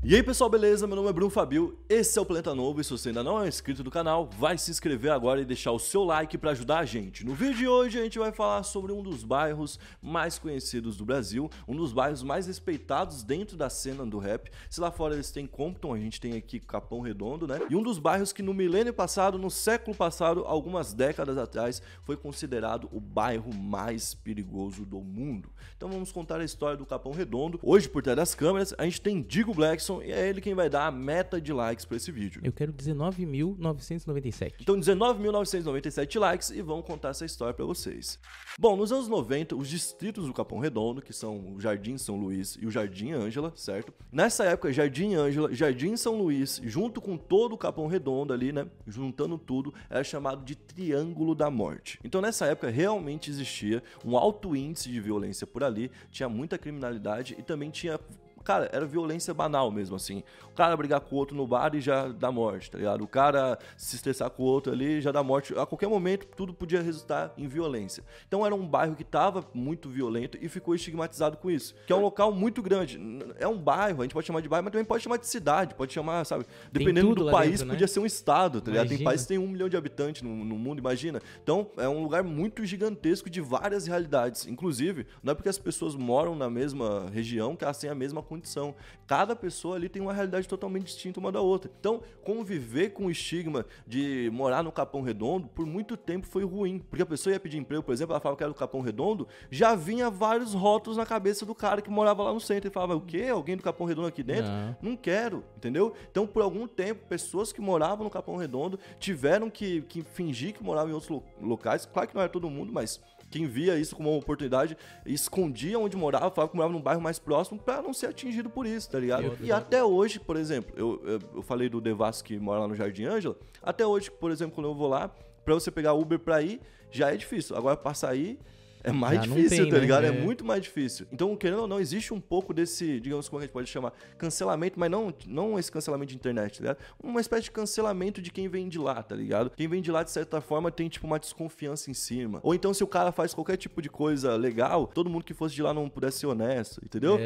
E aí pessoal, beleza? Meu nome é Bruno Fabio, esse é o Planeta Novo e se você ainda não é inscrito do canal, vai se inscrever agora e deixar o seu like para ajudar a gente. No vídeo de hoje a gente vai falar sobre um dos bairros mais conhecidos do Brasil, um dos bairros mais respeitados dentro da cena do rap. Se lá fora eles têm Compton, a gente tem aqui Capão Redondo, né? E um dos bairros que no milênio passado, no século passado, algumas décadas atrás, foi considerado o bairro mais perigoso do mundo. Então vamos contar a história do Capão Redondo. Hoje, por trás das câmeras, a gente tem Digo Blackson, e é ele quem vai dar a meta de likes para esse vídeo. Eu quero 19.997. Então 19.997 likes e vamos contar essa história para vocês. Bom, nos anos 90, os distritos do Capão Redondo, que são o Jardim São Luís e o Jardim Ângela, certo? Nessa época, Jardim Ângela, Jardim São Luís, junto com todo o Capão Redondo ali, né? Juntando tudo, era chamado de Triângulo da Morte. Então nessa época realmente existia um alto índice de violência por ali, tinha muita criminalidade e também tinha... Cara, era violência banal mesmo, assim. O cara brigar com o outro no bar e já dá morte, tá ligado? O cara se estressar com o outro ali já dá morte. A qualquer momento, tudo podia resultar em violência. Então era um bairro que tava muito violento e ficou estigmatizado com isso. Que é um local muito grande. É um bairro, a gente pode chamar de bairro, mas também pode chamar de cidade. Pode chamar, sabe? Dependendo do país, podia ser um estado, tá ligado? Tem países que tem 1 milhão de habitantes no mundo, imagina. Então é um lugar muito gigantesco de várias realidades. Inclusive, não é porque as pessoas moram na mesma região que elas têm a mesma condição. Cada pessoa ali tem uma realidade totalmente distinta uma da outra. Então, conviver com o estigma de morar no Capão Redondo por muito tempo foi ruim. Porque a pessoa ia pedir emprego, por exemplo, ela falava que era do Capão Redondo, já vinha vários rótulos na cabeça do cara que morava lá no centro. E falava, o quê? Alguém do Capão Redondo aqui dentro? Não quero, entendeu? Então, por algum tempo, pessoas que moravam no Capão Redondo tiveram que fingir que moravam em outros locais. Claro que não era todo mundo, mas... quem via isso como uma oportunidade, escondia onde morava, falava que morava num bairro mais próximo pra não ser atingido por isso, tá ligado? E até hoje, por exemplo, eu falei do Devasso que mora lá no Jardim Ângela, até hoje, por exemplo, quando eu vou lá, pra você pegar Uber pra ir, já é difícil. Agora pra sair... é mais difícil, tá ligado? É muito mais difícil. Então, querendo ou não, existe um pouco desse, digamos, como a gente pode chamar, cancelamento, mas não esse cancelamento de internet, tá ligado? Uma espécie de cancelamento de quem vem de lá, tá ligado? Quem vem de lá, de certa forma, tem, tipo, uma desconfiança em cima. Ou então, se o cara faz qualquer tipo de coisa legal, todo mundo que fosse de lá não pudesse ser honesto, entendeu?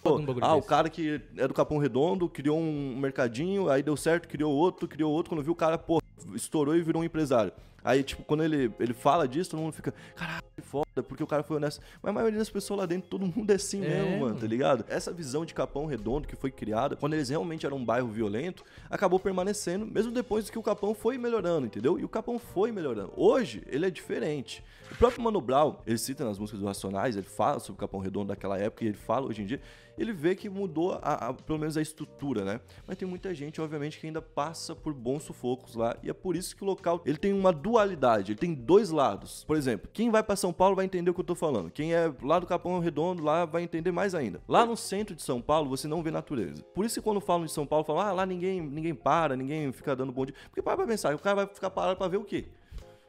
Pô, o cara que é do Capão Redondo, criou um mercadinho, aí deu certo, criou outro, quando viu o cara, pô, estourou e virou um empresário. Aí, tipo, quando ele fala disso, todo mundo fica, caralho, foda, porque o cara foi honesto. Mas a maioria das pessoas lá dentro, todo mundo é assim mesmo, mano, tá ligado? Essa visão de Capão Redondo que foi criada, quando eles realmente eram um bairro violento, acabou permanecendo, mesmo depois que o Capão foi melhorando, entendeu? E o Capão foi melhorando. Hoje, ele é diferente. O próprio Mano Brown, ele cita nas músicas dos Racionais, ele fala sobre o Capão Redondo daquela época e ele fala hoje em dia, ele vê que mudou pelo menos a estrutura, né? Mas tem muita gente, obviamente, que ainda passa por bons sufocos lá e é por isso que o local, ele tem uma dualidade, ele tem dois lados. Por exemplo, quem vai pra São Paulo vai entender o que eu tô falando. Quem é lá do Capão Redondo, lá vai entender mais ainda. Lá no centro de São Paulo, você não vê natureza. Por isso que quando falam de São Paulo, falam, lá ninguém para, ninguém fica dando bom dia. Porque para pra pensar, o cara vai ficar parado pra ver o quê?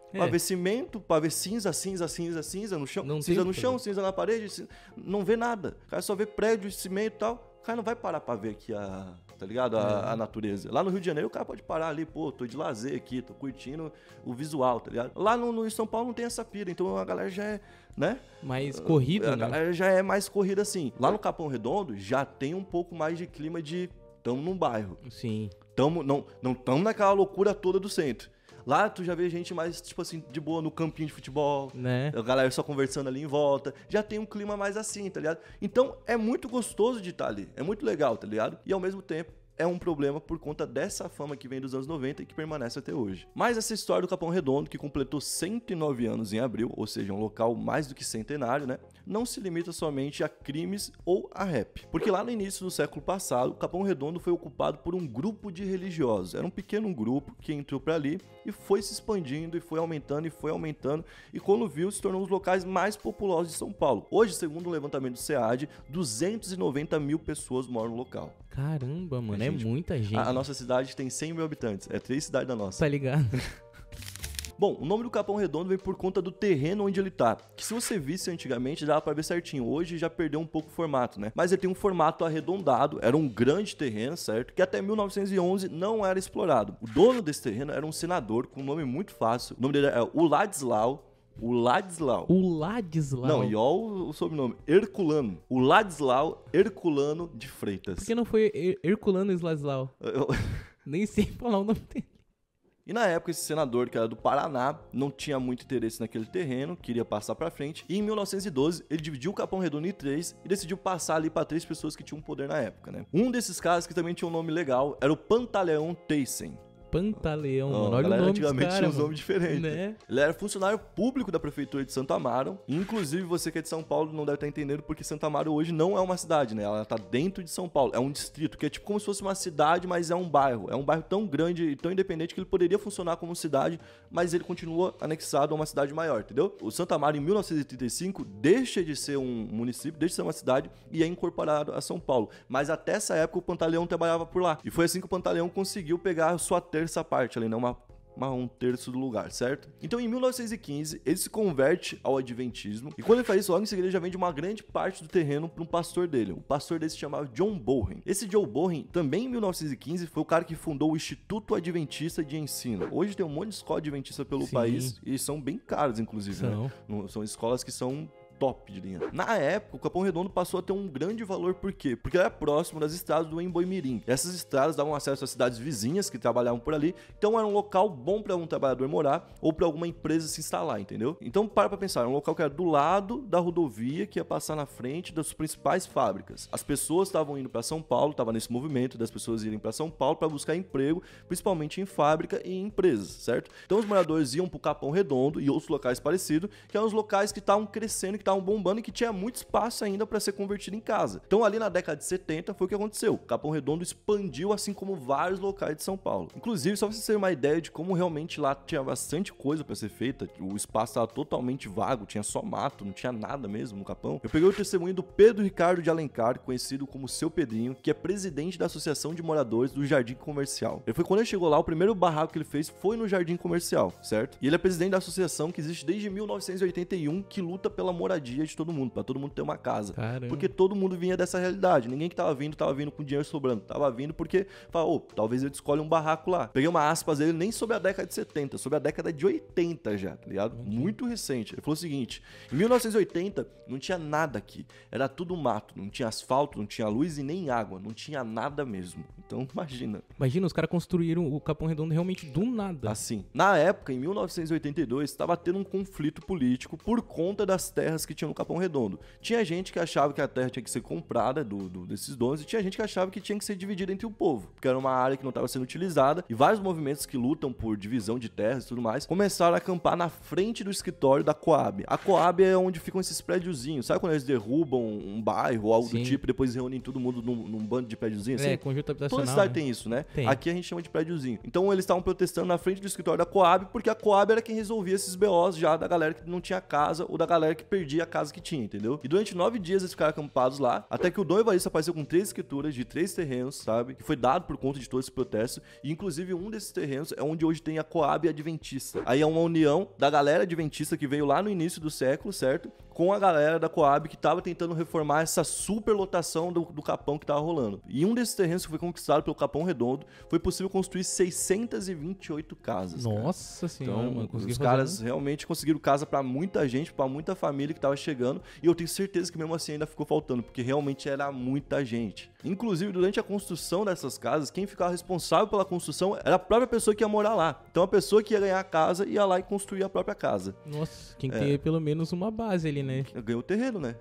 Pra ver cimento, pra ver cinza no chão, não cinza no chão, cinza na parede, não vê nada. O cara só vê prédio, cimento e tal. O cara não vai parar pra ver aqui tá ligado? A natureza. Lá no Rio de Janeiro o cara pode parar ali, pô, tô de lazer aqui, tô curtindo o visual, tá ligado? Lá no São Paulo não tem essa pira, então a galera já é, né? Mais corrida, né? A galera já é mais corrida assim. Lá no Capão Redondo já tem um pouco mais de clima de tamo num bairro. Sim. Não tamo naquela loucura toda do centro. Lá tu já vê gente mais, tipo assim, de boa no campinho de futebol, né? A galera só conversando ali em volta. Já tem um clima mais assim, tá ligado? Então é muito gostoso de estar ali. É muito legal, tá ligado? E ao mesmo tempo é um problema por conta dessa fama que vem dos anos 90 e que permanece até hoje. Mas essa história do Capão Redondo, que completou 109 anos em abril, ou seja, um local mais do que centenário, né? Não se limita somente a crimes ou a rap. Porque lá no início do século passado, o Capão Redondo foi ocupado por um grupo de religiosos. Era um pequeno grupo que entrou para ali e foi se expandindo e foi aumentando e quando viu, se tornou um dos locais mais populosos de São Paulo. Hoje, segundo um levantamento do SEAD, 290 mil pessoas moram no local. Caramba, mano, é muita gente. A nossa cidade tem 100 mil habitantes, é 3 cidades da nossa. Tá ligado? Bom, o nome do Capão Redondo vem por conta do terreno onde ele tá, que se você visse antigamente dava pra ver certinho, hoje já perdeu um pouco o formato, né? Mas ele tem um formato arredondado, era um grande terreno, certo? Que até 1911 não era explorado. O dono desse terreno era um senador com um nome muito fácil, o nome dele é Uladislau O Ladislau. O Ladislau. Não, e olha o sobrenome. Herculano. O Ladislau Herculano de Freitas. Por que não foi Herculano Ladislau? Nem sei falar o nome dele. E na época, esse senador, que era do Paraná, não tinha muito interesse naquele terreno, queria passar pra frente. E em 1912, ele dividiu o Capão Redondo em 3 e decidiu passar ali pra 3 pessoas que tinham poder na época, né? Um desses caras, que também tinha um nome legal, era o Pantaleão Thyssen. Pantaleão, mano. Olha o nome antigamente cara, tinha uns nomes diferentes. Né? Ele era funcionário público da prefeitura de Santo Amaro. Inclusive, você que é de São Paulo não deve estar entendendo porque Santo Amaro hoje não é uma cidade, né? Ela tá dentro de São Paulo. É um distrito, que é tipo como se fosse uma cidade, mas é um bairro. É um bairro tão grande e tão independente que ele poderia funcionar como cidade, mas ele continua anexado a uma cidade maior, entendeu? O Santo Amaro, em 1935, deixa de ser um município, deixa de ser uma cidade e é incorporado a São Paulo. Mas até essa época, o Pantaleão trabalhava por lá. E foi assim que o Pantaleão conseguiu pegar a sua terça parte ali, né? Um terço do lugar, certo? Então, em 1915, ele se converte ao adventismo, e quando ele faz isso, logo em seguida, ele já vende uma grande parte do terreno para um pastor dele. O pastor dele se chamava John Bowen. Esse John Bowen, também em 1915, foi o cara que fundou o Instituto Adventista de Ensino. Hoje tem um monte de escola adventista pelo país, e são bem caras, inclusive, né? São escolas que são top de linha. Na época, o Capão Redondo passou a ter um grande valor, por quê? Porque era próximo das estradas do Emboimirim. Essas estradas davam acesso às cidades vizinhas que trabalhavam por ali, então era um local bom para um trabalhador morar ou para alguma empresa se instalar, entendeu? Então para pensar, era um local que era do lado da rodovia que ia passar na frente das principais fábricas. As pessoas estavam indo para São Paulo, estava nesse movimento das pessoas irem para São Paulo para buscar emprego, principalmente em fábrica e em empresas, certo? Então os moradores iam pro Capão Redondo e outros locais parecidos, que eram os locais que estavam crescendo, que estavam bombando e que tinha muito espaço ainda para ser convertido em casa. Então ali na década de 70 foi o que aconteceu. O Capão Redondo expandiu, assim como vários locais de São Paulo. Inclusive, só pra vocês terem uma ideia de como realmente lá tinha bastante coisa para ser feita, o espaço estava totalmente vago, tinha só mato, não tinha nada mesmo no Capão. Eu peguei o testemunho do Pedro Ricardo de Alencar, conhecido como Seu Pedrinho, que é presidente da Associação de Moradores do Jardim Comercial. Ele foi quando ele chegou lá, o primeiro barraco que ele fez foi no Jardim Comercial, certo? E ele é presidente da associação que existe desde 1981, que luta pela moradia de todo mundo, pra todo mundo ter uma casa. Caramba. Porque todo mundo vinha dessa realidade. Ninguém que tava vindo com dinheiro sobrando. Tava vindo porque, talvez ele escolha um barraco lá. Peguei uma aspas dele nem sobre a década de 70, sobre a década de 80 já, tá ligado? Muito recente. Ele falou o seguinte: em 1980 não tinha nada aqui. Era tudo mato. Não tinha asfalto, não tinha luz e nem água. Não tinha nada mesmo. Então, imagina. Imagina, os caras construíram o Capão Redondo realmente do nada. Assim, na época, em 1982, estava tendo um conflito político por conta das terras que tinham no Capão Redondo. Tinha gente que achava que a terra tinha que ser comprada desses donos e tinha gente que achava que tinha que ser dividida entre o povo, porque era uma área que não estava sendo utilizada, e vários movimentos que lutam por divisão de terras e tudo mais começaram a acampar na frente do escritório da Coab. A Coab é onde ficam esses prédiozinhos, sabe quando eles derrubam um bairro ou algo do tipo e depois reúnem todo mundo num bando de prédiozinhos? Assim? Conjunto habitacional. Toda cidade tem isso, né? Tem. Aqui a gente chama de prédiozinho. Então eles estavam protestando na frente do escritório da Coab, porque a Coab era quem resolvia esses BOs já da galera que não tinha casa ou da galera que perdia a casa que tinha, entendeu? E durante 9 dias eles ficaram acampados lá, até que o Dom Evaristo apareceu com 3 escrituras de 3 terrenos, sabe? Que foi dado por conta de todo esse protesto. E inclusive um desses terrenos é onde hoje tem a Coab Adventista. Aí é uma união da galera adventista que veio lá no início do século, certo? Com a galera da Coab que tava tentando reformar essa superlotação do Capão que tava rolando. E um desses terrenos que foi conquistado pelo Capão Redondo, foi possível construir 628 casas. Nossa senhora, então, mano. Os caras realmente conseguiram casa pra muita gente, pra muita família que tava chegando. E eu tenho certeza que mesmo assim ainda ficou faltando, porque realmente era muita gente. Inclusive, durante a construção dessas casas, quem ficava responsável pela construção era a própria pessoa que ia morar lá. Então a pessoa que ia ganhar a casa ia lá e construir a própria casa. Nossa, tinha que ter pelo menos uma base ali, né? Ganhou o terreno, né?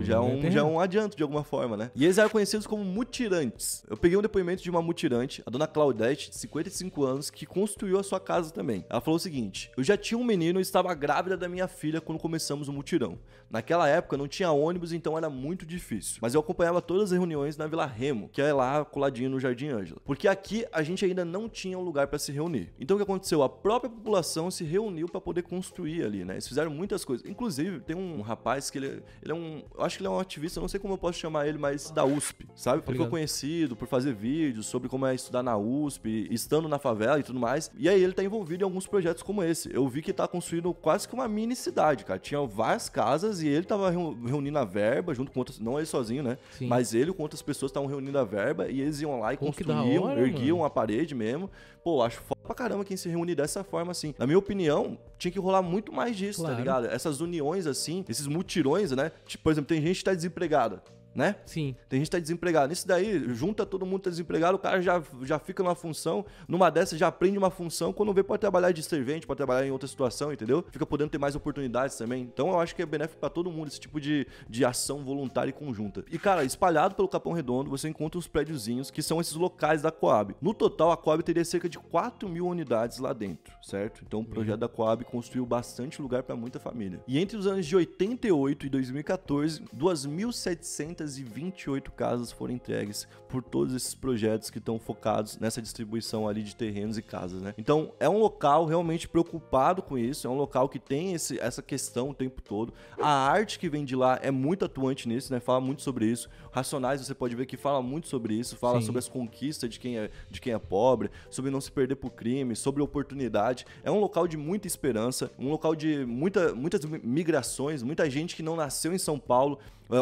Já é um adianto de alguma forma, né? E eles eram conhecidos como mutirantes. Eu peguei um depoimento de uma mutirante, a dona Claudete, de 55 anos, que construiu a sua casa também. Ela falou o seguinte: eu já tinha um menino e estava grávida da minha filha quando começamos o mutirão. Naquela época não tinha ônibus, então era muito difícil. Mas eu acompanhava todas as reuniões na Vila Remo, que é lá coladinho no Jardim Ângela. Porque aqui a gente ainda não tinha um lugar para se reunir. Então o que aconteceu? A própria população se reuniu para poder construir ali, né? Eles fizeram muitas coisas. Inclusive, tem um rapaz que ele é um... Eu acho que ele é um ativista, eu não sei como eu posso chamar ele, mas da USP, sabe? Porque ficou conhecido por fazer vídeos sobre como é estudar na USP, estando na favela e tudo mais. E aí ele tá envolvido em alguns projetos como esse. Eu vi que tá construindo quase que uma mini cidade, cara. Tinha várias casas e ele tava reunindo a verba junto com outras... Não ele sozinho, né? Sim. Mas ele com outras pessoas estavam reunindo a verba e eles iam lá e construíam, erguiam a parede mesmo. Pô, acho foda pra pra caramba quem se reúne dessa forma, assim. Na minha opinião, tinha que rolar muito mais disso, claro, tá ligado? Essas uniões, assim, esses mutirões, né? Tipo, por exemplo, tem gente que tá desempregada, né? Sim. Tem gente que tá desempregado. Isso daí, junta todo mundo que tá desempregado, o cara já fica numa função, numa dessas já aprende uma função, quando vê pode trabalhar de servente, pode trabalhar em outra situação, entendeu? Fica podendo ter mais oportunidades também. Então eu acho que é benéfico pra todo mundo esse tipo de ação voluntária e conjunta. E cara, espalhado pelo Capão Redondo, você encontra uns prédiozinhos que são esses locais da Coab. No total, a Coab teria cerca de 4.000 unidades lá dentro, certo? Então o projeto da Coab construiu bastante lugar pra muita família. E entre os anos de 88 e 2014, 2.728 casas foram entregues por todos esses projetos que estão focados nessa distribuição ali de terrenos e casas, né? Então, é um local realmente preocupado com isso, é um local que tem essa questão o tempo todo. A arte que vem de lá é muito atuante nisso, né? Fala muito sobre isso. Racionais, você pode ver que fala muito sobre isso, fala sobre as conquistas de quem é pobre, sobre não se perder por crime, sobre oportunidade. É um local de muita esperança, um local de muitas migrações, muita gente que não nasceu em São Paulo,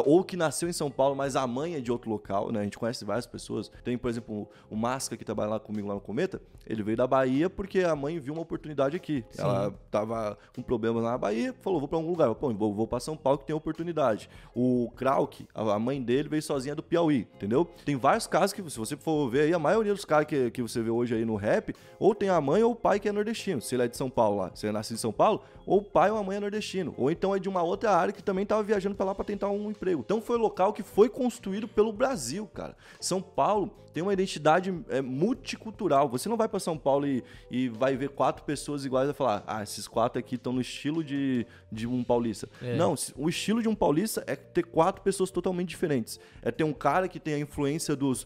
ou que nasceu em São Paulo, mas a mãe é de outro local, né? A gente conhece várias pessoas. Tem, por exemplo, o Masca, que trabalha lá comigo lá no Cometa. Ele veio da Bahia porque a mãe viu uma oportunidade aqui. Sim. Ela tava com problemas lá na Bahia, falou, vou pra algum lugar. Pô, vou pra São Paulo que tem oportunidade. O Krauk, a mãe dele veio sozinha do Piauí, entendeu? Tem vários casos que, se você for ver aí, a maioria dos caras que você vê hoje aí no rap, ou tem a mãe ou o pai que é nordestino. Se ele é de São Paulo lá, se ele é nascido em São Paulo, ou o pai ou a mãe é nordestino. Ou então é de uma outra área que também tava viajando pra lá pra tentar um emprego. Então foi um local que foi construído pelo Brasil, cara. São Paulo tem uma identidade multicultural. Você não vai pra São Paulo e vai ver 4 pessoas iguais e falar, esses 4 aqui estão no estilo de um paulista. Não, o estilo de um paulista é ter 4 pessoas totalmente diferentes. É ter um cara que tem a influência dos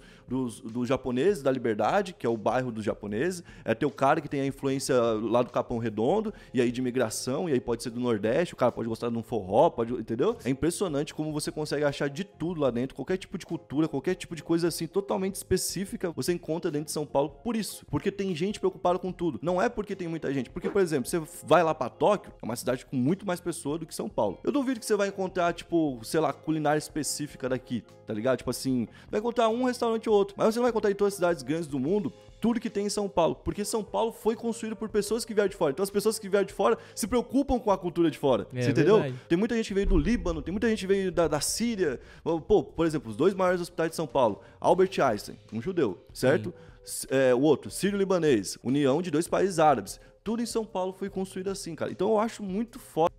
japoneses, da Liberdade, que é o bairro dos japoneses. É ter o cara que tem a influência lá do Capão Redondo, e aí de imigração, e aí pode ser do Nordeste, o cara pode gostar de um forró, entendeu? É impressionante como você consegue achar de tudo lá dentro, qualquer tipo de cultura, qualquer tipo de coisa assim, totalmente específica, você encontra dentro de São Paulo por isso. Porque tem gente preocupada com tudo. Não é porque tem muita gente. Porque, por exemplo, você vai lá pra Tóquio, é uma cidade com muito mais pessoas do que São Paulo. Eu duvido que você vai encontrar, tipo, sei lá, culinária específica daqui, tá ligado? Tipo assim, vai encontrar um restaurante ou outro. Mas você não vai encontrar em todas as cidades grandes do mundo tudo que tem em São Paulo, porque São Paulo foi construído por pessoas que vieram de fora. Então as pessoas que vieram de fora se preocupam com a cultura de fora, você entendeu? Verdade. Tem muita gente que veio do Líbano, tem muita gente que veio da Síria. Pô, por exemplo, os 2 maiores hospitais de São Paulo, Albert Einstein, um judeu, certo? O outro, sírio-libanês, união de 2 países árabes. Tudo em São Paulo foi construído assim, cara. Então eu acho muito foda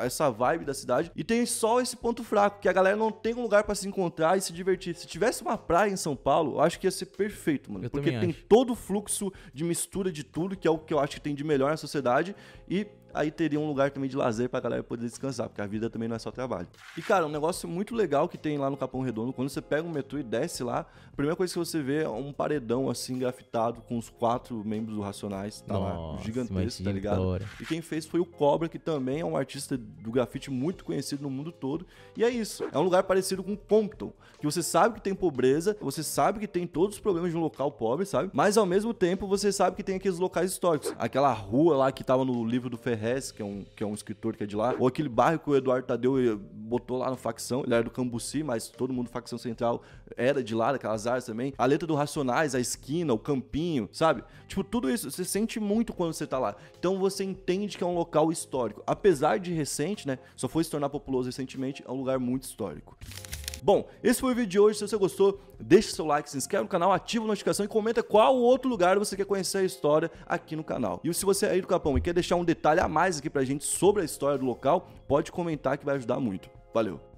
essa vibe da cidade. E tem só esse ponto fraco, que a galera não tem um lugar pra se encontrar e se divertir. Se tivesse uma praia em São Paulo, eu acho que ia ser perfeito, mano. Porque tem todo o fluxo de mistura de tudo, que é o que eu acho que tem de melhor na sociedade. E aí teria um lugar também de lazer pra galera poder descansar, porque a vida também não é só trabalho. E, cara, um negócio muito legal que tem lá no Capão Redondo, quando você pega um metrô e desce lá, a primeira coisa que você vê é um paredão, assim, grafitado, com os 4 membros do Racionais, tá lá, gigantesco, tá ligado? E quem fez foi o Cobra, que também é um artista do grafite muito conhecido no mundo todo, e é isso, é um lugar parecido com Compton, que você sabe que tem pobreza, você sabe que tem todos os problemas de um local pobre, sabe? Mas, ao mesmo tempo, você sabe que tem aqueles locais históricos, aquela rua lá que tava no livro do Ferrez, que é um escritor que é de lá, ou aquele bairro que o Eduardo Tadeu botou lá no Facção, ele era do Cambuci, mas todo mundo Facção Central era de lá, daquelas áreas também. A letra do Racionais, a esquina, o campinho, sabe? Tipo, tudo isso, você sente muito quando você tá lá. Então você entende que é um local histórico. Apesar de recente, né, só foi se tornar populoso recentemente, é um lugar muito histórico. Bom, esse foi o vídeo de hoje. Se você gostou, deixa seu like, se inscreve no canal, ativa a notificação e comenta qual outro lugar você quer conhecer a história aqui no canal. E se você é aí do Capão e quer deixar um detalhe a mais aqui pra gente sobre a história do local, pode comentar que vai ajudar muito. Valeu!